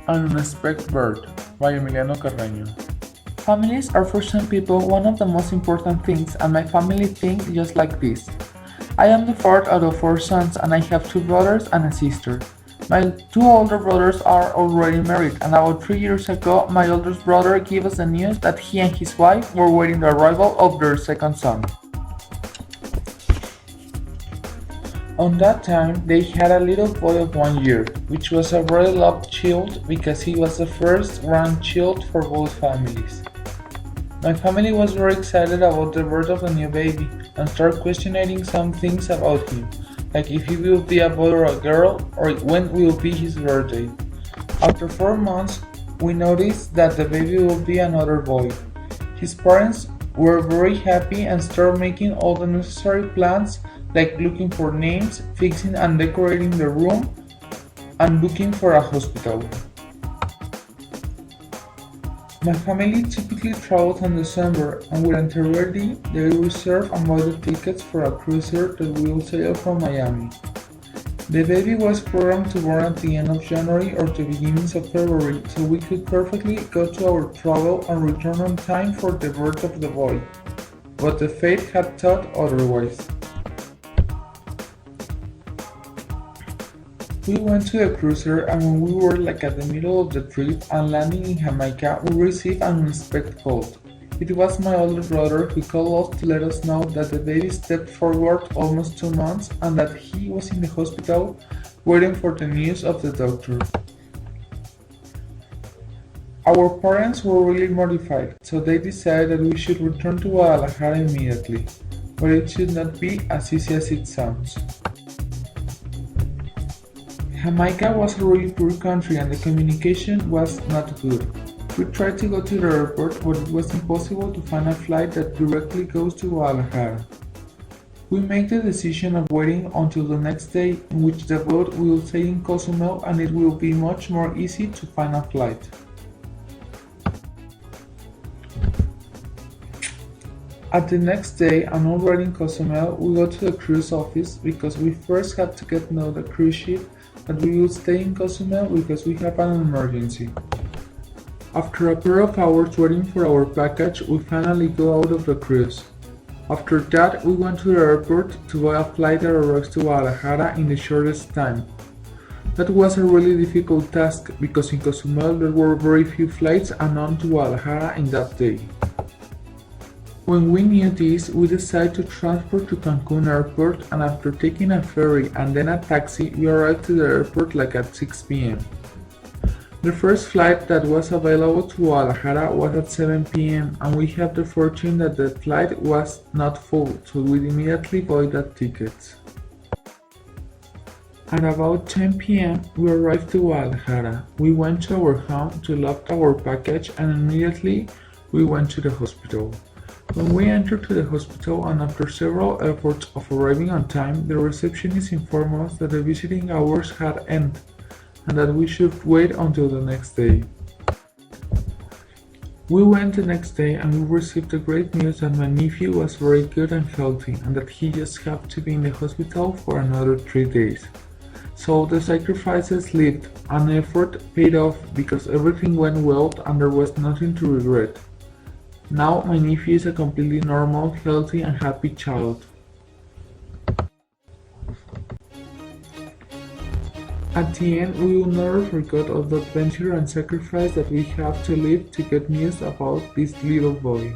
An Unexpected Birth by Emiliano. Families are for some people one of the most important things, and my family thinks just like this. I am the fourth out of four sons, and I have two brothers and a sister. My two older brothers are already married, and about 3 years ago, my oldest brother gave us the news that he and his wife were waiting the arrival of their second son. On that time, they had a little boy of 1 year, which was a very loved child because he was the first grandchild for both families. My family was very excited about the birth of the new baby and started questioning some things about him, like if he will be a boy or a girl, or when will be his birthday. After 4 months, we noticed that the baby will be another boy. His parents were very happy and started making all the necessary plans like looking for names, fixing and decorating the room, and looking for a hospital. My family typically travels in December, and with anteriously they reserve and buy the tickets for a cruiser that will sail from Miami. The baby was programmed to born at the end of January or the beginnings of February, so we could perfectly go to our travel and return on time for the birth of the boy. But the fate had thought otherwise. We went to the cruiser, and when we were at the middle of the trip and landing in Jamaica, we received an unexpected call. It was my older brother who called us to let us know that the baby stepped forward almost 2 months and that he was in the hospital waiting for the news of the doctor. Our parents were really mortified, so they decided that we should return to Guadalajara immediately, but it should not be as easy as it sounds. Jamaica was a really poor country and the communication was not good. We tried to go to the airport, but it was impossible to find a flight that directly goes to Guadalajara. We made the decision of waiting until the next day, in which the boat will stay in Cozumel and it will be much more easy to find a flight. At the next day, and already in Cozumel, we go to the cruise office because we first had to get to know the cruise ship that we will stay in Cozumel because we have an emergency. After a pair of hours waiting for our package, we finally go out of the cruise. After that, we went to the airport to buy a flight that arrives to Guadalajara in the shortest time. That was a really difficult task because in Cozumel there were very few flights and none to Guadalajara in that day. When we knew this, we decided to transport to Cancun airport, and after taking a ferry and then a taxi, we arrived to the airport at 6 p.m. The first flight that was available to Guadalajara was at 7 p.m. and we had the fortune that the flight was not full, so we immediately bought the tickets. At about 10 p.m. we arrived to Guadalajara. We went to our home to lock our package and immediately we went to the hospital. When we entered to the hospital and after several efforts of arriving on time, the receptionist informed us that the visiting hours had ended and that we should wait until the next day. We went the next day and we received the great news that my nephew was very good and healthy and that he just had to be in the hospital for another 3 days. So the sacrifices lived and effort paid off because everything went well and there was nothing to regret. Now my nephew is a completely normal, healthy and happy child. At the end, we will never forget all the adventure and sacrifice that we have to live to get news about this little boy.